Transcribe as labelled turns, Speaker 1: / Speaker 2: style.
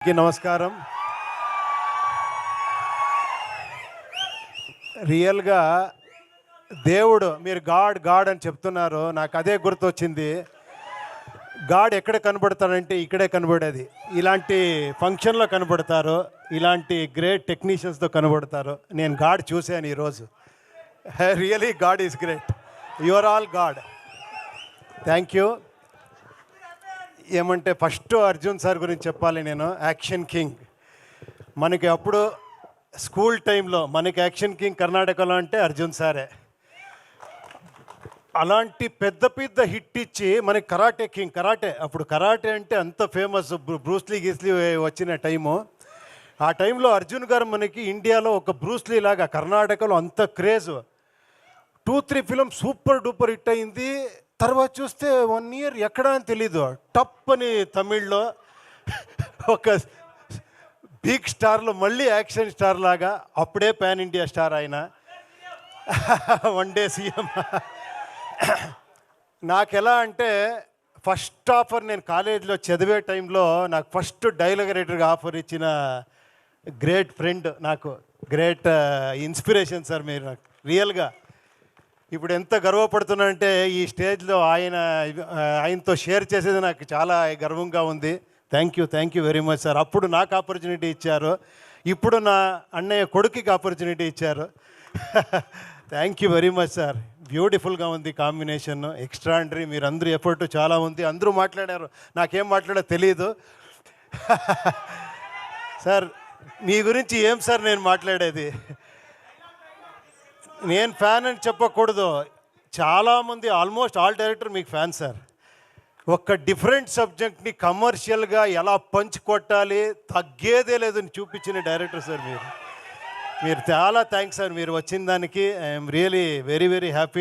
Speaker 1: నమస్కారం. రియల్గా దేవుడు మీరు గాడ్ గాడ్ అని చెప్తున్నారు, నాకు అదే గుర్తొచ్చింది. గాడ్ ఎక్కడ కనబడతాడంటే ఇక్కడే కనబడేది. ఇలాంటి ఫంక్షన్లో కనబడతారు, ఇలాంటి గ్రేట్ టెక్నీషియన్స్తో కనబడతారు. నేను గాడ్ చూశాను ఈరోజు. Really God is great. You are all God. Thank you. ఏమంటే ఫస్ట్ అర్జున్ సార్ గురించి చెప్పాలి నేను. Action king. మనకి అప్పుడు స్కూల్ టైంలో మనకి యాక్షన్ కింగ్ కర్ణాటకలో అంటే అర్జున్ సారే. అలాంటి పెద్ద పెద్ద హిట్ ఇచ్చి మనకి కరాటే కింగ్. కరాటే అప్పుడు కరాటే అంటే అంత ఫేమస్, బ్రూస్లీ గీస్లీ వచ్చిన టైము. ఆ టైంలో అర్జున్ గారు మనకి ఇండియాలో ఒక బ్రూస్లీ లాగా కర్ణాటకలో అంత craze. 2-3 film super duper hit అయింది. తర్వాత చూస్తే 1 ఇయర్ ఎక్కడా అని తెలీదు, టప్ అని తమిళ్లో ఒక బిగ్ స్టార్లో మళ్ళీ యాక్షన్ స్టార్ లాగా. అప్పుడే పాన్ ఇండియా స్టార్ ఆయన. 1 డే సీఎం. నాకు ఎలా అంటే ఫస్ట్ ఆఫర్, నేను కాలేజీలో చదివే టైంలో నాకు ఫస్ట్ డైలాగ్ రైటర్గా ఆఫర్ ఇచ్చిన గ్రేట్ ఫ్రెండ్, నాకు గ్రేట్ ఇన్స్పిరేషన్ సార్ మీరు నాకు రియల్గా. ఇప్పుడు ఎంత గర్వపడుతున్నానంటే ఈ స్టేజ్లో ఆయనతో షేర్ చేసేది నాకు చాలా గర్వంగా ఉంది. Thank you very much sir. అప్పుడు నాకు ఆపర్చునిటీ ఇచ్చారు, ఇప్పుడు నా అన్నయ్య కొడుకుకి ఆపర్చునిటీ ఇచ్చారు. Thank you very much sir. బ్యూటిఫుల్గా ఉంది కాంబినేషన్, ఎక్స్ట్రాండరీ. మీరు అందరూ ఎఫర్ట్ చాలా ఉంది. అందరూ మాట్లాడారు, నాకేం మాట్లాడో తెలియదు. సార్ మీ గురించి ఏం సార్ నేను మాట్లాడేది? నేను ఫ్యాన్ అని చెప్పకూడదు, చాలామంది ఆల్మోస్ట్ ఆల్ డైరెక్టర్ మీకు ఫ్యాన్ సార్. ఒక డిఫరెంట్ సబ్జెక్ట్ని కమర్షియల్గా ఎలా పంచ్ కొట్టాలి, తగ్గేదే లేదని చూపించిన డైరెక్టర్ సార్ మీరు. చాలా థ్యాంక్స్ సార్ మీరు వచ్చిన దానికి. I'm really very very happy.